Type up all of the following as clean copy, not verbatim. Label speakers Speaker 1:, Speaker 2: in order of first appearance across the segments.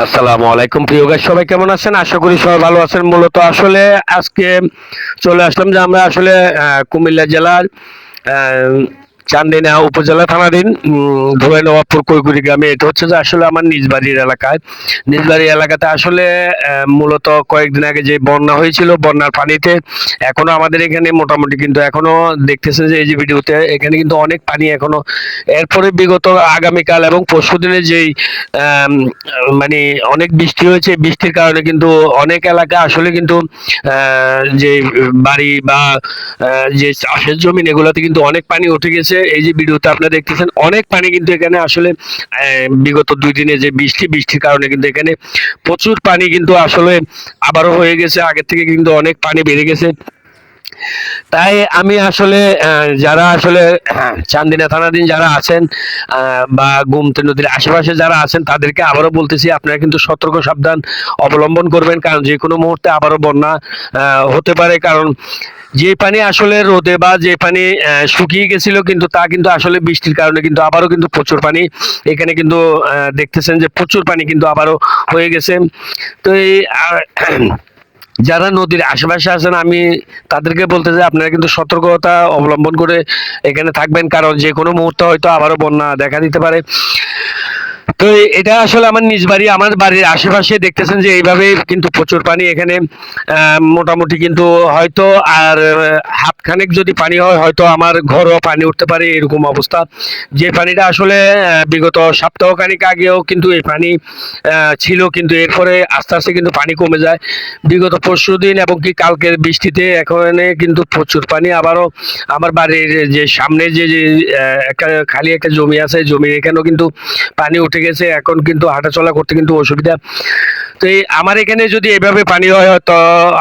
Speaker 1: আসসালামু আলাইকুম প্রিয় গাইস, সবাই কেমন আছেন? আশা করি সবাই ভালো আছেন। মূলত আসলে আজকে চলে আসলাম যে আমরা আসলে কুমিল্লা জেলার আহ, চান্দিনা উপজেলা থানাধীন ধোয়াই নবাবপুর কৈকুড়ি গ্রামে। এটা হচ্ছে যে আসলে আমার নিজ বাড়ির এলাকায়। নিজ বাড়ির এলাকাতে আসলে মূলত কয়েকদিন আগে যে বন্যা হয়েছিল, বন্যার পানিতে এখনো আমাদের এখানে মোটামুটি কিন্তু এখনো দেখতেছেন যে এই যে ভিডিওতে এখানে কিন্তু অনেক পানি এখনো। এরপরে বিগত আগামীকাল এবং পরশু দিনে যেই আম, মানে অনেক বৃষ্টি হয়েছে, বৃষ্টির কারণে কিন্তু অনেক এলাকা আসলে কিন্তু যে বাড়ি বা যে চাষের জমি এগুলোতে কিন্তু অনেক পানি উঠে গেছে। এই যে ভিডিওতে আপনারা দেখতেছেন অনেক পানি কিন্তু এখানে আসলে বিগত 2 দিনে যে বৃষ্টির কারণে কিন্তু এখানে প্রচুর পানি কিন্তু আসলে আবারও হয়ে গেছে। আগের থেকে কিন্তু অনেক পানি বেড়ে গেছে। তাই আমি আসলে যারা আসলে চান্দিনা থানাধীন যারা আছেন বা গোমতী নদীর আশেপাশে যারা আছেন তাদেরকে আবারও বলতেছি, আপনারা কিন্তু সতর্ক সাবধান অবলম্বন করবেন, কারণ যে কোনো মুহূর্তে আবারও বন্যা হতে পারে। কারণ যে পানি আসলে রোদে বা যে পানি শুকিয়ে গেছিল কিন্তু তা কিন্তু আসলে বৃষ্টির কারণে কিন্তু আবারও কিন্তু প্রচুর পানি এখানে কিন্তু দেখতেছেন যে প্রচুর পানি কিন্তু আবারও হয়ে গেছে। তো এই যারা নদীর আশেপাশে আছেন আমি তাদেরকে বলতে চাই, আপনারা কিন্তু সতর্কতা অবলম্বন করে এখানে থাকবেন, কারণ যে কোনো মুহূর্তে হয়তো আবারও বন্যা দেখা দিতে পারে। তো এটা আসলে আমার নিজ বাড়ি, আমার বাড়ির আশেপাশে দেখতেছেন যে এইভাবে কিন্তু প্রচুর পানি এখানে। মোটামুটি কিন্তু হয়তো আর হাত খানেক যদি পানি হয় হয়তো আমার ঘরও পানি উঠতে পারে, এরকম অবস্থা। যে পানিটা আসলে বিগত সপ্তাহখানিক আগেও কিন্তু এই পানি ছিল, কিন্তু এরপরে আস্তে আস্তে কিন্তু পানি কমে যায়। বিগত পরশুদিন এবং কি কালকের বৃষ্টিতে এখানে কিন্তু প্রচুর পানি আবারও আমার বাড়ির যে সামনে যে যে একটা খালি একটা জমি আছে, জমির এখানেও কিন্তু পানি উঠে গেছে। এখন কিন্তু হাঁটাচলা করতে কিন্তু অসুবিধা। তো এই আমার এখানে যদি এভাবে পানি হয় তো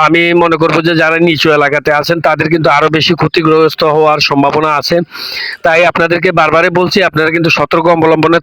Speaker 1: আমি মনে করবো যে যারা নিচু এলাকাতে আছেন তাদের কিন্তু আরো বেশি ক্ষতিগ্রস্ত হওয়ার সম্ভাবনা আছে। তাই আপনাদেরকে বারবারই বলছি, আপনারা কিন্তু সতর্ক অবলম্বনে